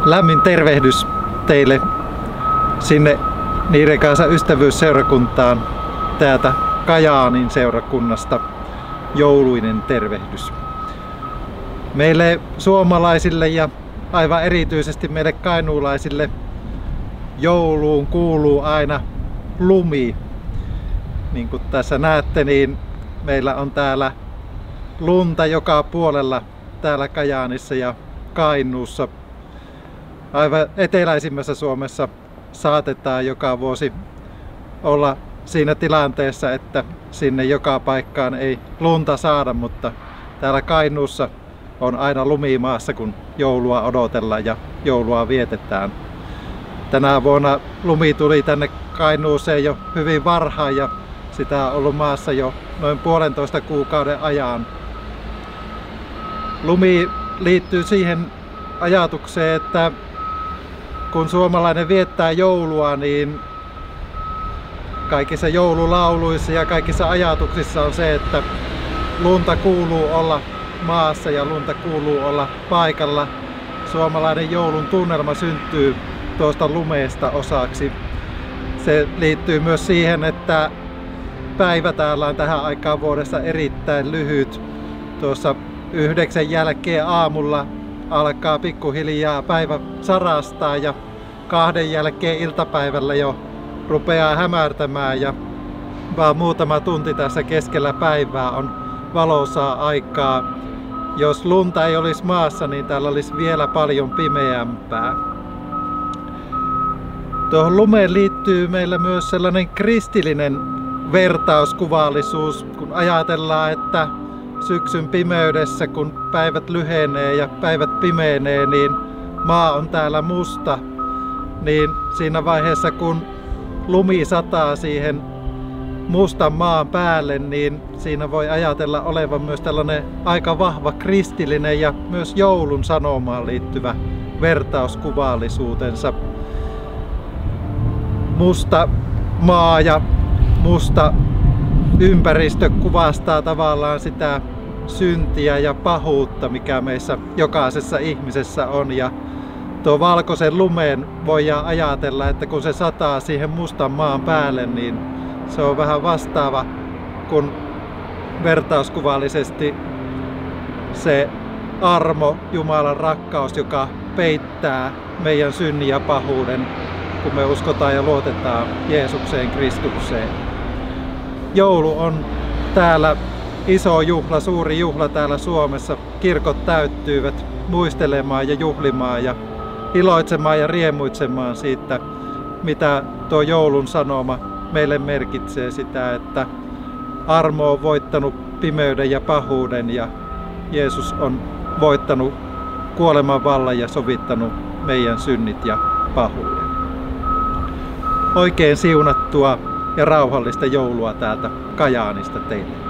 Lämmin tervehdys teille sinne Niiden kanssa ystävyysseurakuntaan täältä Kajaanin seurakunnasta. Jouluinen tervehdys. Meille suomalaisille ja aivan erityisesti meille kainuulaisille jouluun kuuluu aina lumi. Niin kuin tässä näette, niin meillä on täällä lunta joka puolella täällä Kajaanissa ja Kainuussa. Aivan eteläisimmässä Suomessa saatetaan joka vuosi olla siinä tilanteessa, että sinne joka paikkaan ei lunta saada, mutta täällä Kainuussa on aina lumimaassa, kun joulua odotellaan ja joulua vietetään. Tänä vuonna lumi tuli tänne Kainuuseen jo hyvin varhain ja sitä on ollut maassa jo noin 1,5 kuukauden ajan. Lumi liittyy siihen ajatukseen, että kun suomalainen viettää joulua, niin kaikissa joululauluissa ja kaikissa ajatuksissa on se, että lunta kuuluu olla maassa ja lunta kuuluu olla paikalla. Suomalainen joulun tunnelma syntyy tuosta lumeesta osaksi. Se liittyy myös siihen, että päivä täällä on tähän aikaan vuodessa erittäin lyhyt. Tuossa 9 jälkeen aamulla alkaa pikkuhiljaa päivä sarastaa ja 2 jälkeen iltapäivällä jo rupeaa hämärtämään ja vaan muutama tunti tässä keskellä päivää on valoisaa aikaa. Jos lunta ei olisi maassa, niin täällä olisi vielä paljon pimeämpää. Tuohon lumeen liittyy meillä myös sellainen kristillinen vertauskuvallisuus, kun ajatellaan, että syksyn pimeydessä, kun päivät lyhenee ja päivät pimeenee, niin maa on täällä musta. Niin siinä vaiheessa, kun lumi sataa siihen mustan maan päälle, niin siinä voi ajatella olevan myös tällainen aika vahva kristillinen ja myös joulun sanomaan liittyvä vertauskuvallisuutensa. Musta maa ja musta ympäristö kuvastaa tavallaan sitä syntiä ja pahuutta, mikä meissä jokaisessa ihmisessä on. Ja tuo valkoisen lumeen voidaan ajatella, että kun se sataa siihen mustan maan päälle, niin se on vähän vastaava kuin vertauskuvallisesti se armo, Jumalan rakkaus, joka peittää meidän synnin ja pahuuden, kun me uskotaan ja luotetaan Jeesukseen Kristukseen. Joulu on täällä iso juhla, suuri juhla täällä Suomessa. Kirkot täyttyivät muistelemaan ja juhlimaan ja iloitsemaan ja riemuitsemaan siitä, mitä tuo joulun sanoma meille merkitsee, sitä, että armo on voittanut pimeyden ja pahuuden ja Jeesus on voittanut kuoleman vallan ja sovittanut meidän synnit ja pahuuden. Oikein siunattua ja rauhallista joulua täältä Kajaanista teille.